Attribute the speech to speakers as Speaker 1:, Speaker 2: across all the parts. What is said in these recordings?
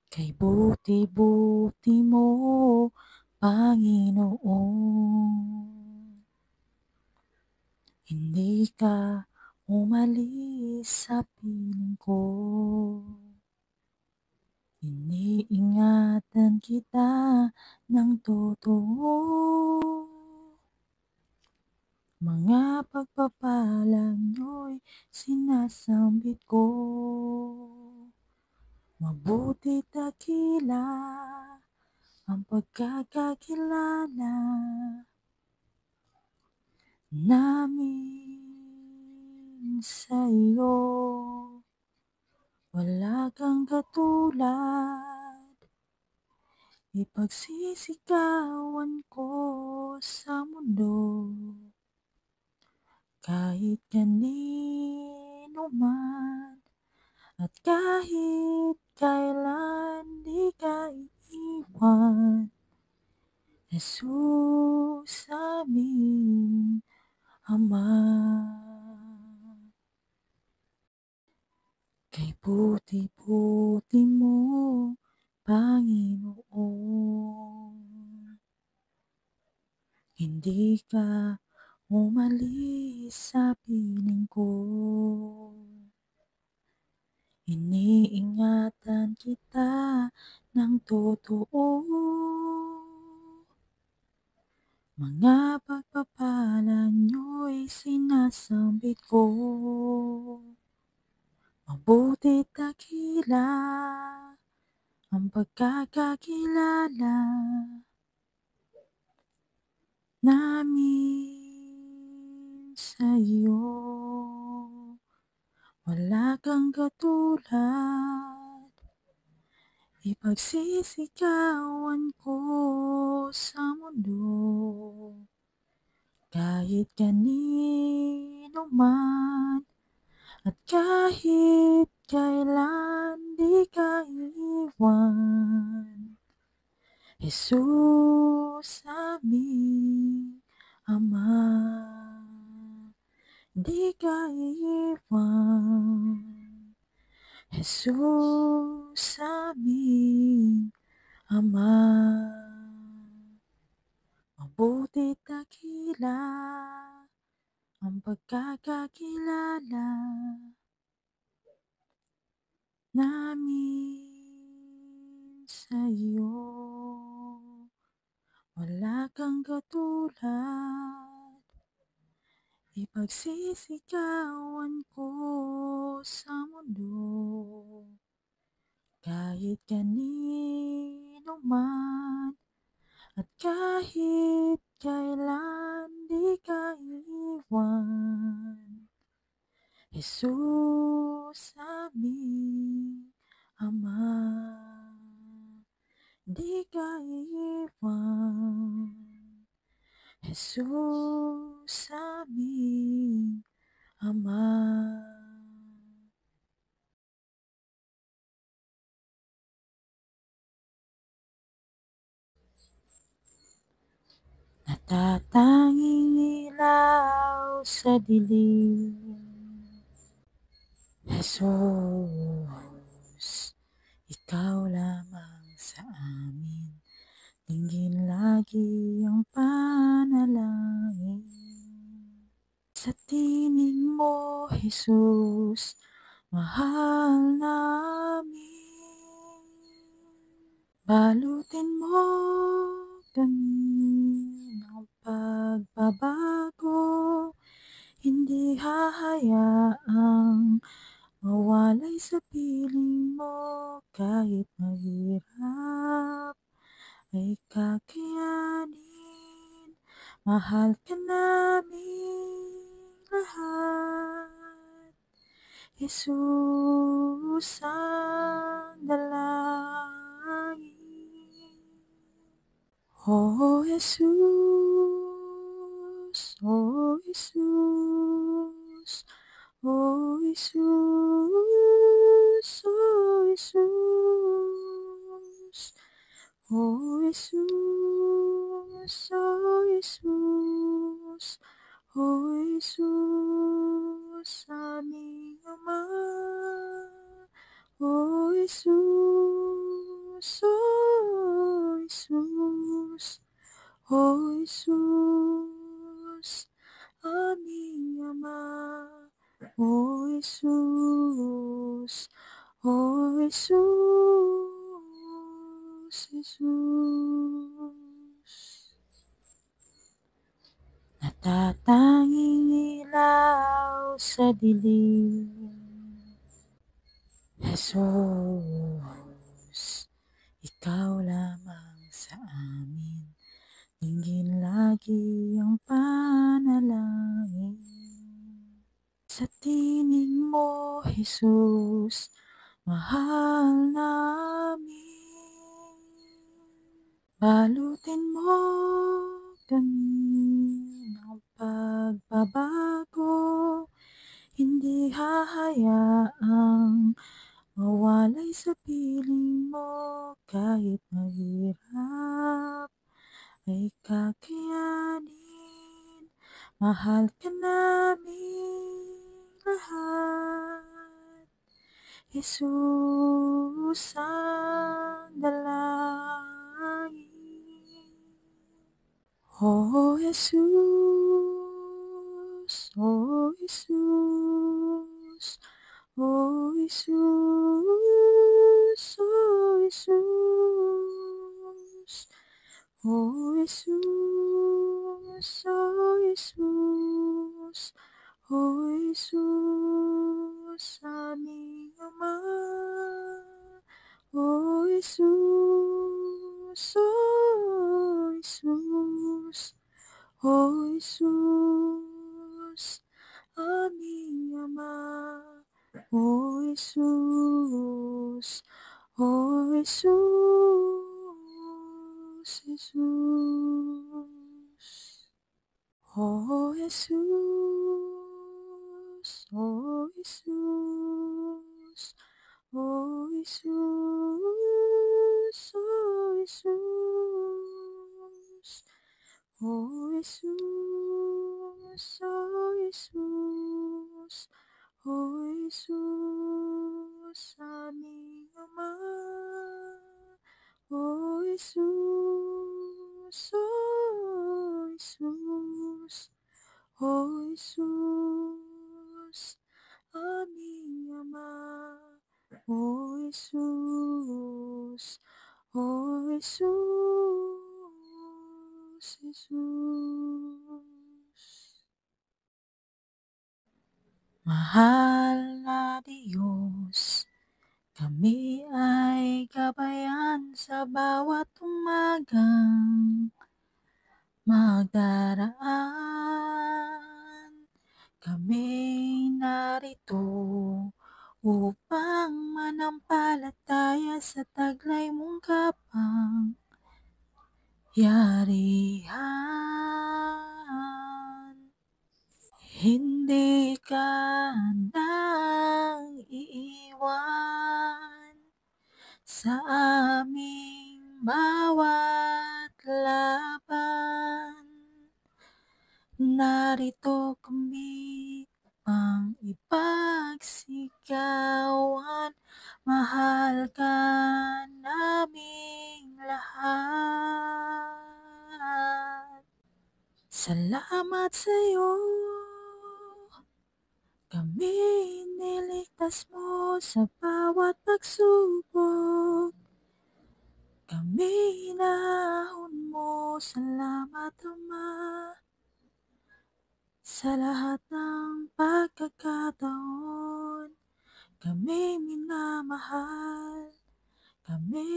Speaker 1: Kay buti-buti mo, Panginoon. Hindi ka umalis sa piling ko. Iniingatan kita ng totoo. Mga pagpapala niyo'y sinasambit ko. Mabuti dakila ang pagkakakilala namin sa iyo. Wala kang katulad, ipagsisigawan ko sa mundo. Kahit kanino man at kahit kailan di ka iiwan. Jesus aming Ama. Kay buti-buti mo, Panginoon. Hindi ka umalis sa piling ko. Iniingatan kita ng totoo. Mga pagpapala niyo'y sinasambit ko. Mabuti dakila ang pagkakakilala namin sa iyo. Wala kang katulad, ipagsisigawan ko sa mundo. Kahit kanino man at kahit kailan di ka iiwan. Jesus aming Ama, di ka iiwan. Jesus aming Ama. Mabuti dakila ang pagkakakilala namin sa iyo. Wala kang katulad, ipagsisigawan ko sa mundo. Kahit kanino man at kahit kailan di ka iiwan. Jesus aming Ama, di ka iiwan. Jesus aming Ama. Natatanging ilaw sa dilim. Jesus, ikaw lamang sa amin. Dinggin lagi ang panalangin. Sa tinig mo, Jesus, mahal namin. Balutin mo kami ng pagbabago. Hindi hahayaang mawalay sa piling mo. Kahit mahirap ay kakayanin. Mahal ka namin lahat. Jesus ang dalangin. Oh Jesus, oh Jesus, oh Jesus, oh Jesus, oh Jesus, oh Jesus, oh Jesus, aming Ama, oh Jesus. Jesus, O Jesus, aming Ama, O Jesus, O Jesus, Jesus. Natatanging ilaw sa dilim, Jesus, ikaw lamang sa amin, dinggin lagi ang panalangin. Sa tinig mo, Jesus, mahal namin, balutin mo kami ng pagbabago, hindi hahayaang mawalay sa piling mo kahit mahirap ay kakayanin. Mahal ka namin lahat, Jesus ang dalangin. Oh Jesus, oh Jesus, oh Jesus, oh Jesus, oh Jesus, oh Jesus, oh Jesus, aming Ama, oh Jesus, oh Jesus, oh Jesus, aming Ama, O Jesus, O Jesus, Jesus. Oh Jesus, oh Jesus, oh Jesus, oh Jesus, oh Jesus, oh Jesus, oh Jesus, aming Ama, oh Jesus, oh Jesus, oh Jesus, aming Ama, oh Jesus, oh Jesus, Jesus. Mahal na Diyos, kami ay gabayan sa bawat umagang magdaraan. Kami narito upang manampalataya sa taglay mong kapangyarihan. Hindi ka nang iiwan sa aming bawat laban. Narito kami ang ipagsigawan, mahal ka naming lahat. Salamat sa'yo, kami niligtas mo sa bawat pagsubok. Kami hinahon mo, salamat Ama, sa lahat ng pagkakataon. Kami minamahal, kami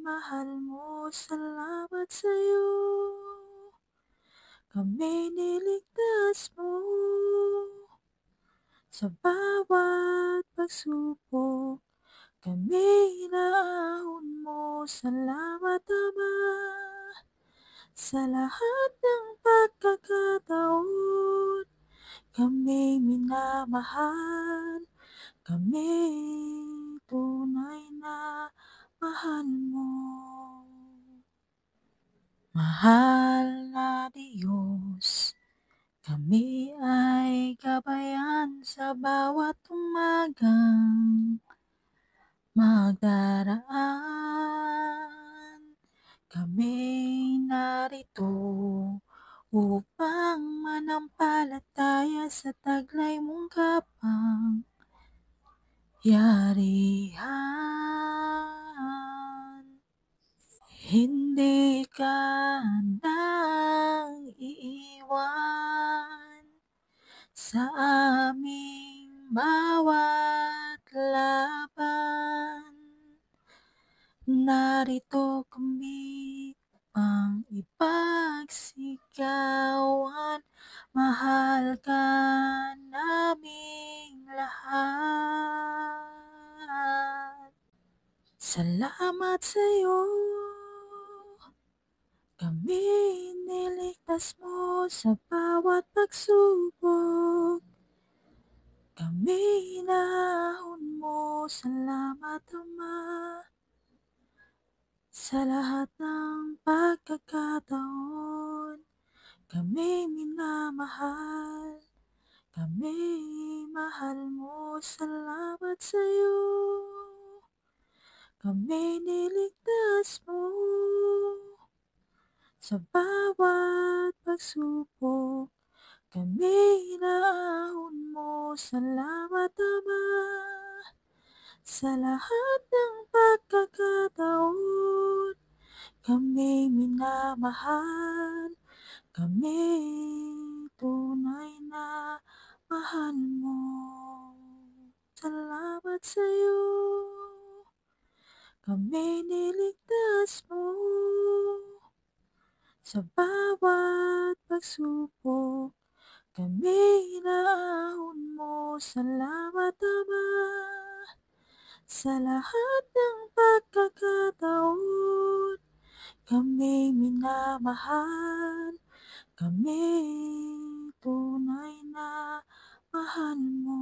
Speaker 1: mahal mo, salamat sa'yo. Kami niligtas mo sa bawat pagsubok. Kami hinahon mo, salamat Ama, sa lahat ng pagkakataon. Kami minamahal, kami tunay na mahal mo. Mahal na Diyos, kami ay gabayan sa bawat umagang magdaraan. upang manampalataya sa taglay mong kapangyarihan. Hindi ka nang iiwan sa aming bawat laban. Narito kami upang ipagsigawan, mahal ka naming lahat. Salamat sa'yo, kami niligtas mo sa bawat pagsubok. Kami inahon mo, salamat Ama, sa lahat ng pagkakataon. Kami minamahal, kami mahal mo, salamat sa'yo. Kami niligtas mo sa bawat pagsubok. Kami inaahon mo, salamat Ama, sa lahat ng pagkakataon. Kami minamahal, kami tunay na mahal mo. Salamat sa'yo, kami niligtas mo sa bawat pagsubok. Kami inaahon mo, salamat Ama, sa lahat ng pagkakataon. Kami minamahal, kami tunay na mahal mo.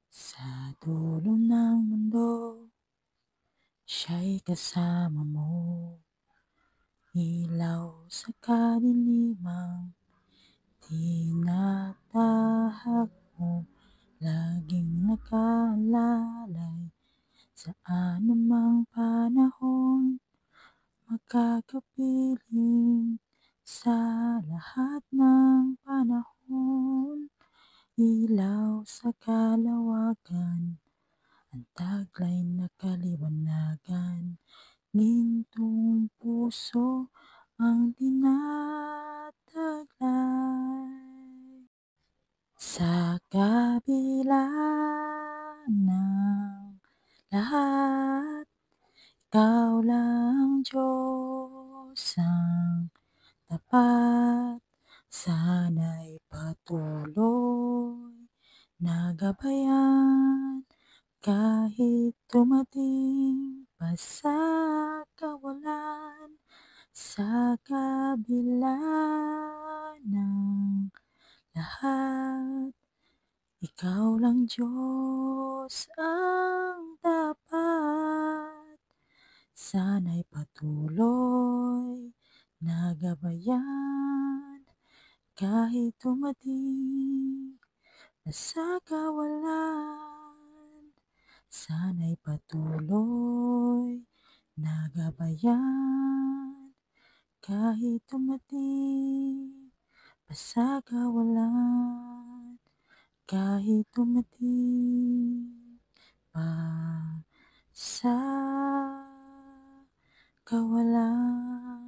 Speaker 1: Sa dulo ng mundo, siya'y kasama mo. Ilaw sa kadiliman, tinatahak mo. Laging nakalalay sa anumang panahon, magkakapiling sa lahat ng panahon. Ilaw sa kalawakan, ang taglay na kaliwanagan. Gintong puso ang tinataglay. Sa kabila ng lahat, ikaw lang Diyos ang tapat. Sana'y patuloy na gabayan, kahit dumating pa sa kawalan. Sa kabila ng lahat, ikaw lang Diyos ang tapat. Sana'y patuloy na gabayan, kahit dumating na sa kawalan. Sana'y patuloy na gabayan, kahit dumating pa sa kawalan. Kahit dumating pa sa kawalan.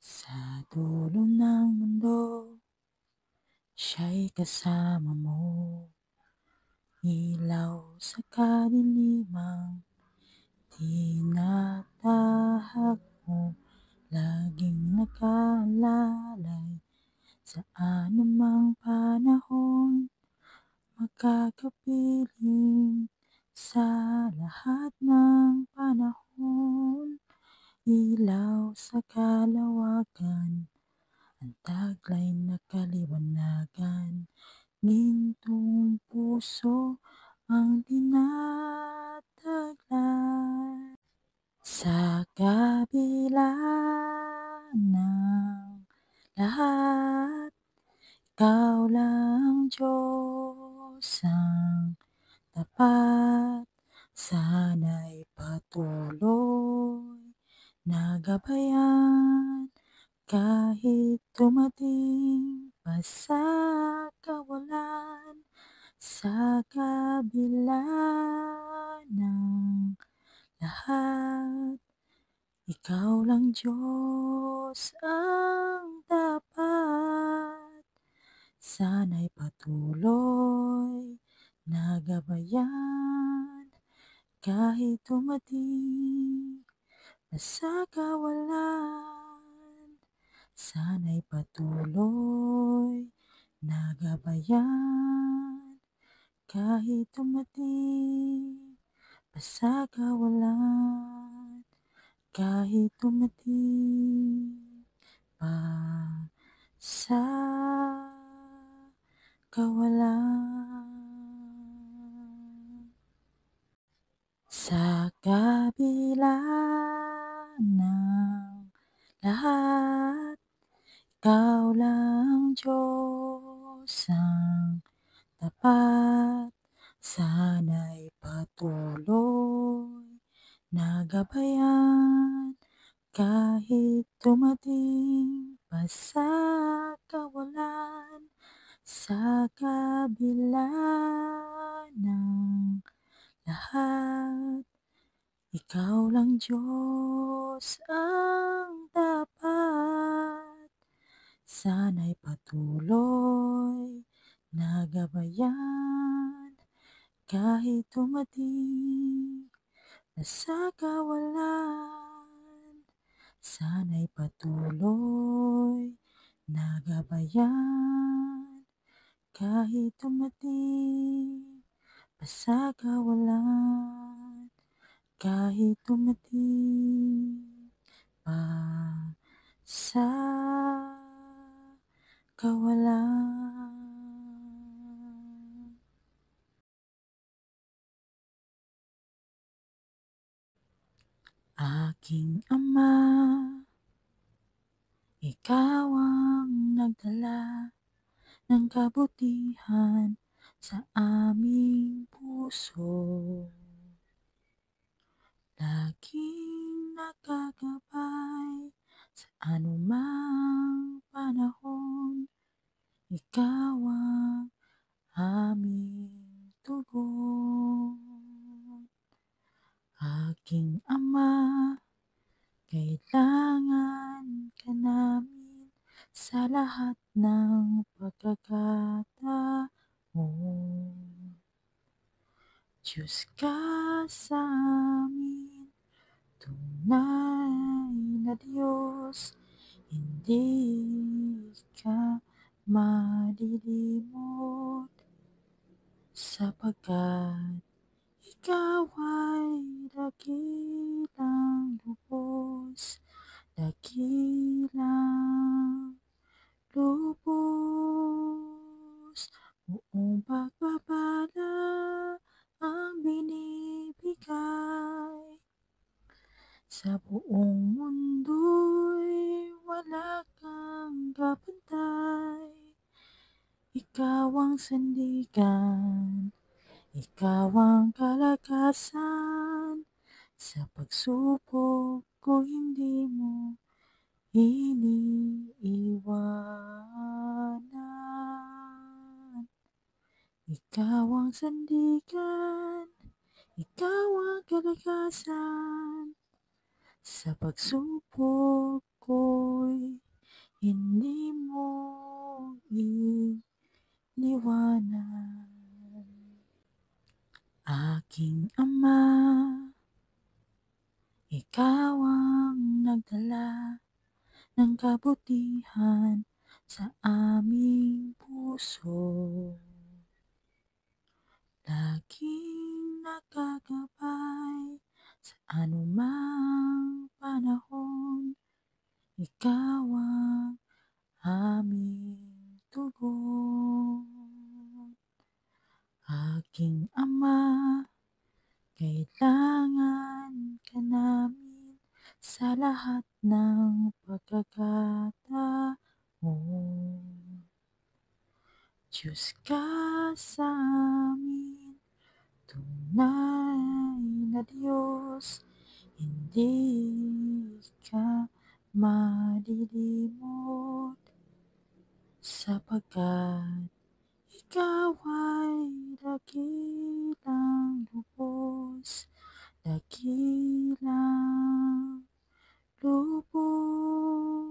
Speaker 1: Sa dulo ng mundo, siya'y kasama mo. Ilaw sa kadiliman, tinatahak mo. Laging nakalalay sa anumang panahon, magkakapiling sa lahat ng panahon. Ilaw sa kalawakan, ang taglay na kaliwanagan. Gintong puso ang tinataglay. Sa kabila ng lahat, tapat, sana'y patuloy na gabayan kahit dumating pa sa kawalan. Sa kabila ng lahat, ikaw lang Diyos ang tapat. Sana'y patuloy na gabayan kahit dumating pa sa kawalan. Sana'y patuloy na gabayan kahit dumating pa sa kawalan. Kahit dumating pa sa kawalan. Sa kabila ng lahat, ikaw lang Diyos ang tapat. Sana'y patuloy na gabayan kahit dumating pa sa kawalan. Sa kabila ng lahat, ikaw lang Diyos ang tapat. Sana'y patuloy na gabayan kahit dumating pa sa kawalan. Sana'y patuloy na gabayan kahit dumating pa sa kawalan. Kahit dumating pa sa kawalan. Aking Ama, ikaw ang nagdala ng kabutihan sa aming puso. Laging nakagabay sa anumang panahon. Ikaw ang aming tugon. Aking Ama, kailangan ka namin sa lahat ng pagkakataon. Diyos ka sa amin, tunay na Diyos, hindi ka malilimot, sapagkat ikaw ay dakilang lubos, dakilang lubos. Buong pagpapala ang binibigay, sa buong mundo'y wala kang kapantay. Ikaw ang sandigan, ikaw ang kalakasan, sa pagsubok ko hindi mo iniiwanan. Ikaw ang sandigan, ikaw ang kalakasan, sa pagsubok ko'y hindi mo iniwanan. Aking Ama, ikaw ang nagdala ng kabutihan sa aming puso. Laging nakagabay sa anumang panahon. Ikaw ang aming tugon. Aking Ama, kailangan ka namin sa lahat ng pagkakataon. Diyos ka sa amin, Tunay na Diyos, hindi ka malilimot, sapagkat ikaw ay dakilang lubos, dakilang lubos.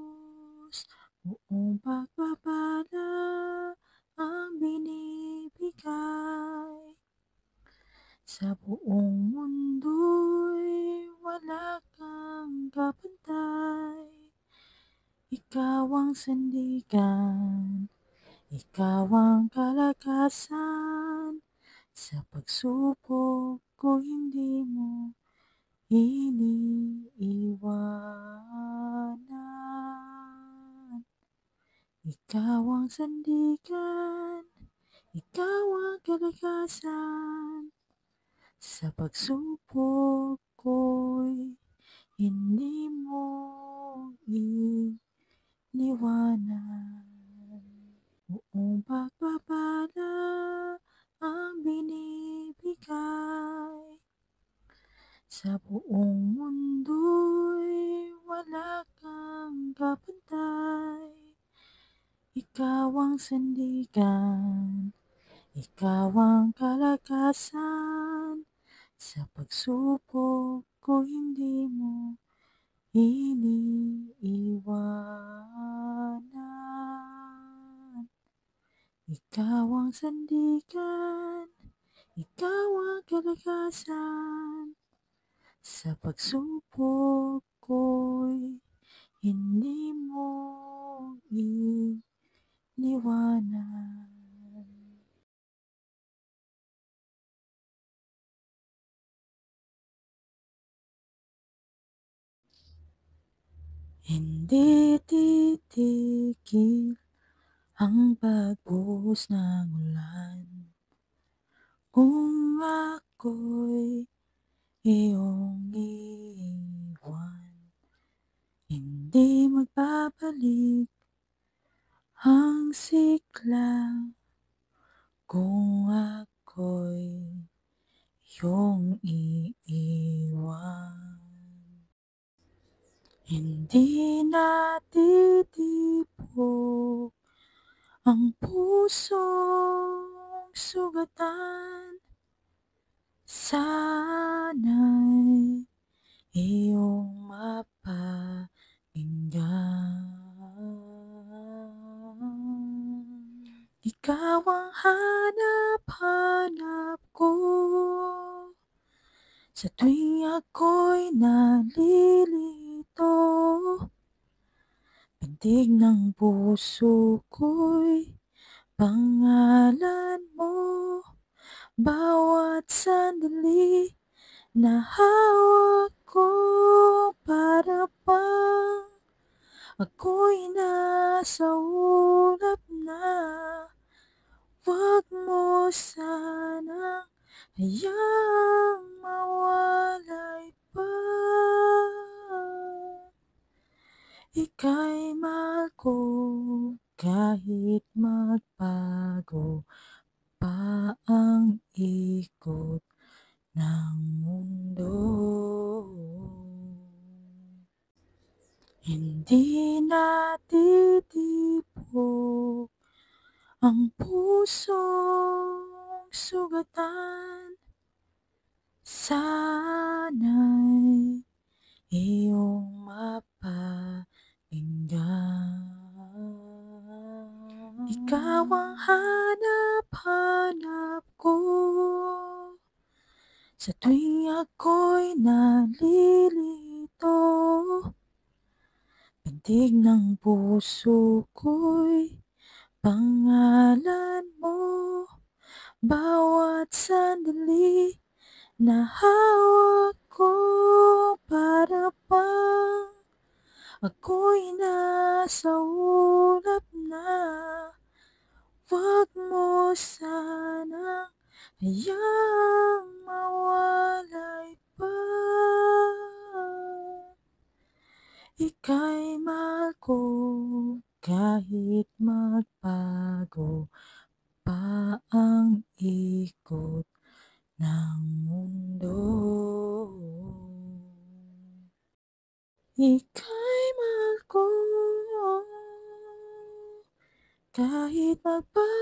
Speaker 1: Buong pagpapala ang binibigay, sa buong mundo'y wala kang kapantay. Ikaw ang sandigan, ikaw ang kalakasan, sa pagsubok ko hindi mo iniiwanan. Ikaw ang sandigan, ikaw ang kalakasan, sa pagsubok ko'y hindi mo iniwanan. Buong pagpapala ang binibigay, sa buong mundo'y wala kang kapantay. Ikaw ang sandigan, ikaw ang kalakasan, sa pagsubok ko hindi mo iniiwanan. Ikaw ang sandigan, ikaw ang kalakasan, sa pagsubok ko'y hindi mo iniwanan. Hindi titigil ang pagbuhos ng ulan, kung ako'y iyong iiwan. Hindi magbabalik ang sigla, kung ako'y iyong iiwan. Hindi natitibok ang pusong sugatan, sana'y iyong mapakinggan. Ikaw ang hanap-hanap ko, sa tuwing ako'y nalilito. Pintig ng puso ko'y pangalan mo, bawat sandali na hawak ko, para bang ako'y nasa ulap na. Wag mo sanang hayaang mawalay pa. Ika'y mahal ko kahit magbago pa ang ikot ng mundo. Hindi natitibok ang pusong sugatan, sana'y iyong mapakinggan. Ikaw ang hanap-hanap ko, sa tuwing ako'y nalilito. Pintig ng puso ko'y pangalan mo, bawat sandali na hawak ko, para bang ako'y nasa ulap na. Wag mo sanang hayaang mawalay pa. Ika'y mahal ko kahit magbago pa ang ikot ng mundo. Ika'y mahal ko kahit magbago